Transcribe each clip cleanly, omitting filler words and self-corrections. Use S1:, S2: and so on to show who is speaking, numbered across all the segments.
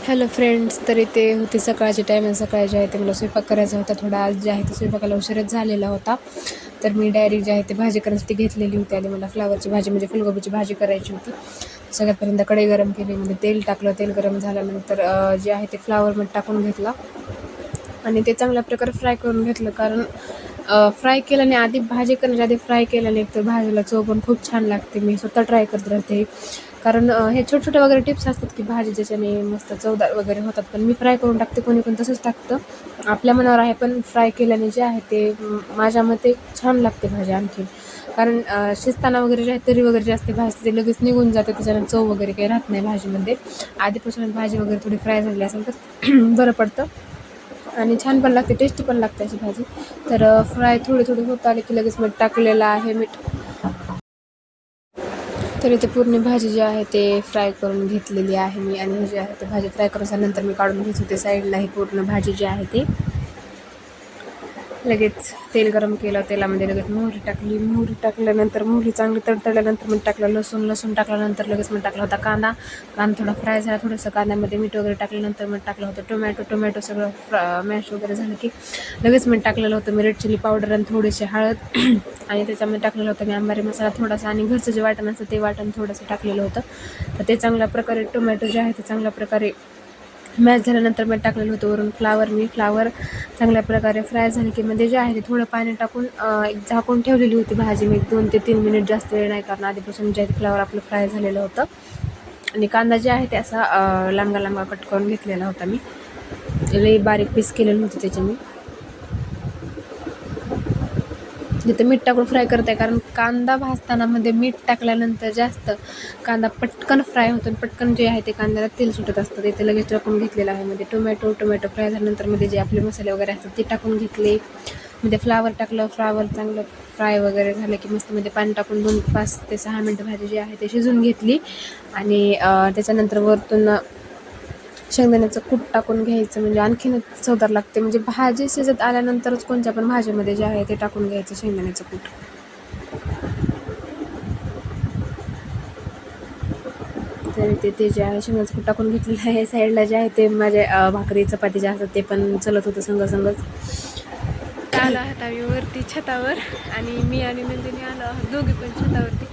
S1: Hello friends, तर इथे होते सकाळचे टाईम आहे. सकाळी जे आहे ते मला स्वयंपाक करायचा होता. थोडा आज जे आहे ते स्वयंपाकाला उशीरच झालेला होता. तर मी डायरेक्ट जे आहे ते भाजी करण्यासाठी घेतलेली होती आणि मला फ्लावरची भाजी म्हणजे फुलगोबीची भाजी करायची होती. सगळ्यात पहिल्यांदा कढई गरम केली, म्हणजे तेल टाकलं. तेल गरम झाल्यानंतर जे आहे ते फ्लावरमध्ये टाकून घेतला आणि ते चांगल्या प्रकारे फ्राय करून घेतलं. कारण फ्राय केल्याने आधी भाजी करण्याच्या आधी फ्राय केल्याने तर भाजीला चव पण खूप छान लागते. मी स्वतः ट्राय करत राहते. कारण हे छोटे वगैरे टिप्स असतात की भाजी ज्याच्याने मस्त चवदार वगैरे होतात, पण मी फ्राय करून टाकते. कोणी पण तसंच टाकतं, आपल्या मनावर आहे. पण फ्राय केल्याने जे आहे ते माझ्या मते छान लागते भाजी आणखी. कारण शिजताना वगैरे जे आहे तरी वगैरे जास्त भाजते, ते लगेच निघून जाते. त्याच्यानं चव वगैरे काही राहत नाही भाजीमध्ये. आधीपासूनच भाजी वगैरे थोडी फ्राय झालेली असेल तर बरं पडतं आणि छान पण लागते, टेस्टी पण लागते अशी भाजी. तर फ्राय थोडी होत आली की लगेच मीठ टाकलेलं आहे. मीठ तर इथे पूर्ण भाजी जी आहे ते फ्राय करून घेतलेली आहे मी. आणि हे जे आहे ते भाजी फ्राय करून झाल्यानंतर मी काढून घेत होते साईडला. ही पूर्ण भाजी जी आहे ती लगेच तेल गरम केलं. तेलामध्ये लगेच मोहरी टाकली. मोहरी टाकल्यानंतर मोहरी चांगली तडतडल्यानंतर मीठ टाकलं. लसूण टाकल्यानंतर लगेच मीठ टाकला होता. कांदा थोडा फ्राय झाला. थोडंसं कांद्यामध्ये मीठ वगैरे टाकल्यानंतर मीठ टाकलं होतं. टोमॅटो सगळं मॅश वगैरे झालं की लगेच मीठ टाकलेलं होतं. मी रेड चिली पावडर आणि थोडीशी हळद आणि त्याच्यामध्ये टाकलेलं होतं मी अंबारी मसाला थोडासा, आणि घरचं जे वाटण असतं ते वाटण थोडंसं टाकलेलं होतं. तर ते चांगल्या प्रकारे टोमॅटो जे आहे ते चांगल्या प्रकारे मॅश झाल्यानंतर मी टाकलेलं होतं वरून फ्लावर चांगल्या प्रकारे फ्राय झाले की मध्ये जे आहे ते थोडं पाणी टाकून एक झाकून ठेवलेली होती भाजी मी 2 ते 3 मिनिट, जास्त वेळ नाही. कारण आधीपासून जे आहे फ्लावर आपलं फ्राय झालेलं होतं. आणि कांदा जे आहे ते असा लांबा कट करून घेतलेला होता मी. लई बारीक पीस केलेलं होतं त्याचे मी. जिथे मीठ टाकून फ्राय करत आहे, कारण कांदा भाजताना मध्ये मीठ टाकल्यानंतर जास्त कांदा पटकन फ्राय होतो आणि पटकन जे आहे ते कांद्याला तेल सुटत असतं. ते लगेच टाकून घेतलेलं आहे. मध्ये टोमॅटो फ्राय झाल्यानंतर मध्ये जे आपले मसाले वगैरे असतात ते टाकून घेतले. मध्ये फ्लावर टाकलं. फ्लावर चांगलं फ्राय वगैरे झालं की मस्त मध्ये पाणी टाकून 5 ते 6 मिनटं भाजी जी आहे ते शिजून घेतली. आणि त्याच्यानंतर वरतून शेंगदाण्याचं कूट टाकून घ्यायचं, म्हणजे आणखीनच चवदार लागते. म्हणजे भाजी शिजत आल्यानंतरच कोणत्या पण भाजीमध्ये जे आहे ते टाकून घ्यायचं शेंगदाण्याचं कूट. तर ते जे आहे शेंगदाण्याचं कूट टाकून घेतलेलं आहे. साईडला जे आहे ते माझे भाकरी चपाती जे असतात ते पण चलत होतं संगच. आलो आहात आम्ही वरती छतावर, आणि मी आणि नंदिनी आलो आहोत दोघी पण छतावरती.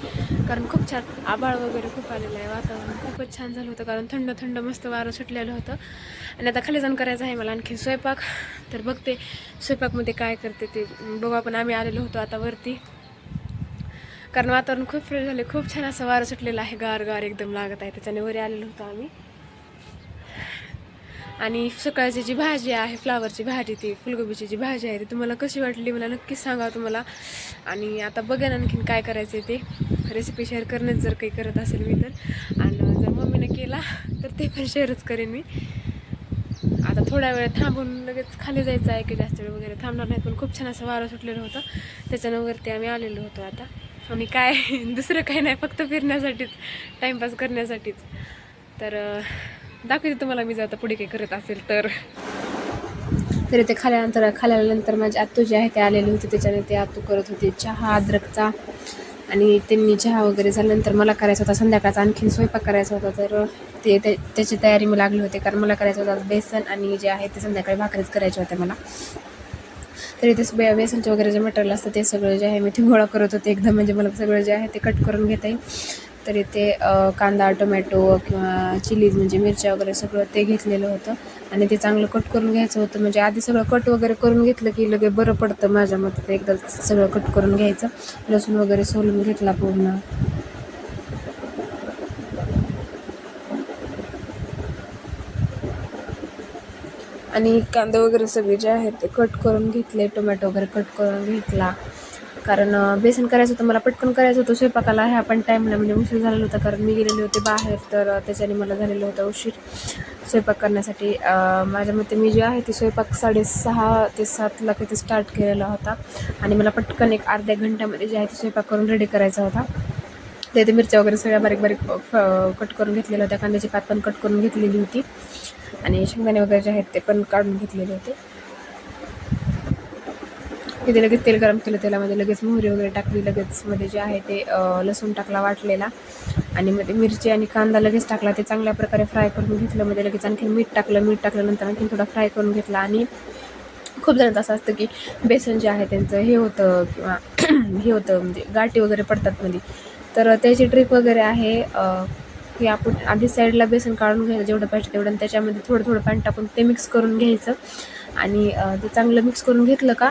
S1: कारण खूप छान आभाळ वगैरे खूप आलेलं आहे. वातावरण खूपच छान झालं होतं, कारण थंड मस्त वारं सुटलेलं होतं. आणि आता खाली जाऊन करायचं आहे मला आणखी स्वयंपाक. तर बघते स्वयंपाकमध्ये काय करते ते बघू आपण. आम्ही आलेलो होतो आता वरती, कारण वातावरण खूप फ्रेश झाले. खूप छान असं वारं सुटलेलं आहे, गार एकदम लागत आहे. त्याच्याने वरी आलेलो होतो आम्ही. आणि सकाळची जी भाजी आहे फ्लावरची भाजी, ती फुलगोबीची जी भाजी आहे ती तुम्हाला कशी वाटली मला नक्कीच सांगा तुम्हाला. आणि आता बघेन आणखीन काय करायचं आहे ते रेसिपी शेअर करणंच जर काही करत असेल मी तर. आणि जर मम्मीने केला तर ते पण शेअरच करेन मी. आता थोडा वेळ थांबून लगेच खाली जायचं आहे की जास्त वेळ वगैरे थांबणार नाही. पण खूप छान असं वारं सुटलेलं होतं, त्याच्यानं वरती आम्ही आलेलो होतो आता. आणि काय दुसरं काही नाही, फक्त फिरण्यासाठीच, टाईमपास करण्यासाठीच. तर दाखवते तुम्हाला मी जर आता पुढे काही करत असेल तर. तरी ते खाल्यानंतर माझी आत्तू जे आहे ते आलेली होती. त्याच्याने ते आत्तू करत होते चहा अद्रकचा. आणि त्यांनी चहा वगैरे झाल्यानंतर मला करायचा होता संध्याकाळचा आणखीन स्वयंपाक करायचा होता. तर त्याची तयारी मी लागली होती, कारण मला करायचं होतं बेसन आणि जे आहे ते संध्याकाळी भाकरीच करायच्या होत्या मला. तरी ते बेसनचे वगैरे जे मटेरियल असतं ते सगळं जे आहे मी ते गोळा करत होते एकदम. म्हणजे मला सगळं जे आहे ते कट करून घेता येईल. तरी ते कांदा, टोमॅटो किंवा चिलीज म्हणजे मिरच्या वगैरे सगळं ते घेतलेलं होतं. आणि ते चांगलं कट करून घ्यायचं होतं. म्हणजे आधी सगळं कट वगैरे करून घेतलं की लगे बरं पडतं माझ्या मते. ते एकदा सगळं कट करून घ्यायचं. लसूण वगैरे सोलून घेतला पूर्ण. आणि कांदे वगैरे सगळे जे आहेत ते कट करून घेतले. टोमॅटो वगैरे कट करून घेतला. कारण बेसन करायचं होतं मला, पटकन करायचं होतं स्वयंपाकाला. ह्या पण टाईमला म्हणजे उशीर झालेला होता, कारण मी गेलेले होते बाहेर. तर त्याच्याने मला झालेलं होतं उशीर स्वयंपाक करण्यासाठी. माझ्या मते मी जे आहे ते स्वयंपाक 6:30 ते 7ला किती स्टार्ट केलेला होता. आणि मला पटकन एक अर्ध्या घंट्यामध्ये जे आहे ते स्वयंपाक करून रेडी करायचा होता. ते मिरच्या वगैरे सगळ्या बारीक कट करून घेतलेल्या होत्या. कांद्याची पात पण कट करून घेतलेली होती. आणि शेंगदाणे वगैरे जे आहेत ते पण काढून घेतलेले होते. तिथे लगेच तेल गरम केलं, तेलामध्ये लगेच मोहरी वगैरे टाकली, लगेच मध्ये जे आहे ते लसूण टाकला वाटलेला, आणि मध्ये मिरची आणि कांदा लगेच टाकला. ते चांगल्या प्रकारे फ्राय करून घेतलं. मध्ये लगेच आणखी मीठ टाकल्यानंतर आणखी थोडा फ्राय करून घेतला. आणि खूप जणांचं असं असतं की बेसन जे आहे त्यांचं हे होतं किंवा हे होतं म्हणजे गाठी वगैरे पडतात मध्ये, तर त्याची ट्रिक वगैरे आहे की आपण आधी साईडला बेसन काढून घ्यायचं जेवढं पाहिजे तेवढं, आणि त्याच्यामध्ये थोडं थोडं पाणी टाकून ते मिक्स करून घ्यायचं. आणि ते चांगलं मिक्स करून घेतलं का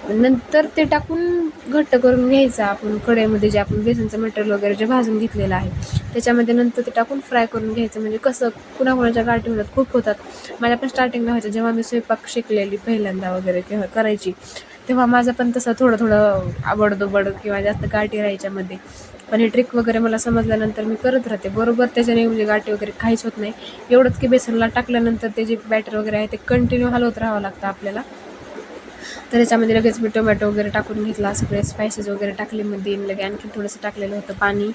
S1: नंतर ते टाकून घट्ट करून घ्यायचं. आपण कढईमध्ये जे आपण बेसनचं मटेरियल वगैरे जे भाजून घेतलेलं आहे त्याच्यामध्ये नंतर ते टाकून फ्राय करून घ्यायचं. म्हणजे कसं कुणाकुणाच्या गाठी होतात, खूप होतात. माझ्या पण स्टार्टिंगला व्हायचं जेव्हा मी स्वयंपाक शिकलेली पहिल्यांदा वगैरे किंवा करायची, तेव्हा माझं पण तसं थोडं थोडं आबडदोबड किंवा जास्त गाठी राहायच्यामध्ये. पण हे ट्रिक वगैरे मला समजल्यानंतर मी करत राहते बरोबर, त्याच्याने म्हणजे गाठी वगैरे काहीच होत नाही. एवढंच की बेसनला टाकल्यानंतर ते जे बॅटर वगैरे आहे ते कंटिन्यू हलवत राहावं लागतं आपल्याला. तर याच्यामध्ये लगेच मी टोमॅटो वगैरे टाकून घेतला, सगळे स्पायसेस वगैरे टाकले मध्ये, लगे आणखी थोडंसं टाकलेलं होतं पाणी.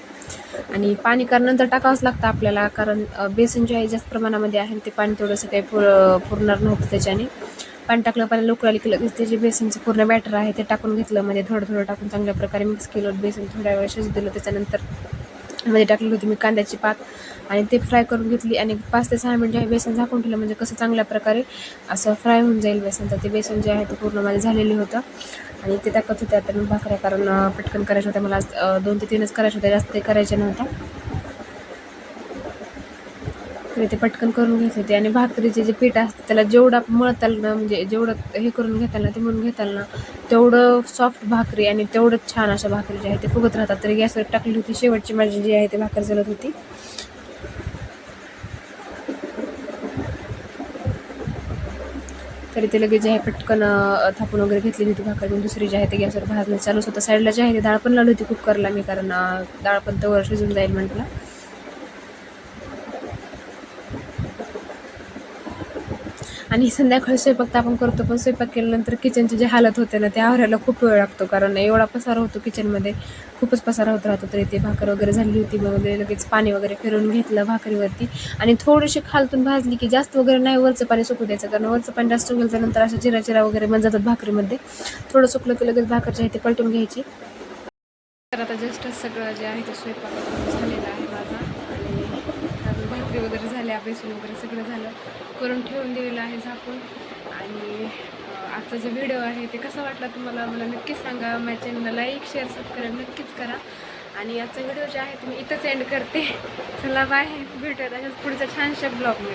S1: आणि पाणी कारण नंतर टाकावंच लागतं आपल्याला, कारण बेसन जे आहे जास्त प्रमाणामध्ये आहे, ते पाणी थोडंसं काही पुरणार नव्हतं. त्याच्याने पाणी टाकलं, पाणी लवकर आली की लगेच ते जे बेसनचं पूर्ण बॅटर आहे ते टाकून घेतलं. मध्ये थोडं थोडं टाकून चांगल्या प्रकारे मिक्स केलं. बेसन थोड्या वेळ शिजू दिलं. त्याच्यानंतर मध्ये टाकलेली होती मी कांद्याची पात, आणि ते फ्राय करून घेतली. आणि 5 ते 6 मिनिटं बेसन झाकून ठेवलं, म्हणजे कसं चांगल्या प्रकारे असं फ्राय होऊन जाईल बेसन. तर ते बेसन जे आहे ते पूर्ण माझं झालेलं होतं. आणि ते टाकत होते आता मी भाकऱ्या, कारण पटकन करायच्या होत्या मला, 2 ते 3च करायच्या होत्या, जास्त ते करायच्या नव्हत्या. तरी ते पटकन करून घेत होते. आणि भाकरीचे जे पीठ असतं त्याला जेवढं मळताल ना, म्हणजे जेवढं हे करून घेताल ना, ते म्हणून घेताल ना, तेवढं सॉफ्ट भाकरी आणि तेवढंच छान अशा भाकरी जे आहे ते फुगत राहतात. तरी गॅसवर टाकली होती, शेवटची माझी जी आहे ते भाकर जळत होती. तरी ते लगेच जे आहे पटकन थापून वगैरे घेतलेली होती भाकर. मी दुसरी जी आहे ते गॅसवर भाजणं चालूच होतं. साईडला जे आहे ते डाळ पण लावली होती कुकरला मी, कारण डाळ पण तवर शिजून जाईल म्हटलं. आणि संध्याकाळी स्वयंपाक तर आपण करतो, पण स्वयंपाक केल्यानंतर किचनची जी हालत होते ना, ते आवरायला खूप वेळ लागतो, कारण एवढा पसारा होतो किचनमध्ये, खूपच पसारा होत राहतो. तरी ते भाकर वगैरे झाली होती, मग लगेच पाणी वगैरे फिरून घेतलं भाकरीवरती. आणि थोडीशी खालतून भाजली की जास्त वगैरे नाही वरचं पाणी सुकू द्यायचं, कारण वरचं पाणी जास्त सुकलं तर नंतर अशा चिरा वगैरे मग जातात भाकरीमध्ये. थोडं सुकलं की लगेच भाकरची आहे ते पलटून घ्यायची. तर आता जस्टच सगळं जे आहे ते स्वयंपाक झालेला आहे माझा, आणि भाकरी वगैरे झाल्या, बेसन वगैरे सगळं झालं, करून ठेवून दिलेलं आहे झाकून. आणि आजचा जो व्हिडिओ आहे ते कसा वाटला तुम्हाला मला नक्कीच सांगा. माझ्या चॅनलला लाईक, शेअर, सबस्क्राईब नक्कीच करा. आणि आजचा व्हिडिओ जे आहे ते मी इथंच एंड करते. चला बाय, भेटूयात अशाच पुढच्या छानशा ब्लॉगमध्ये.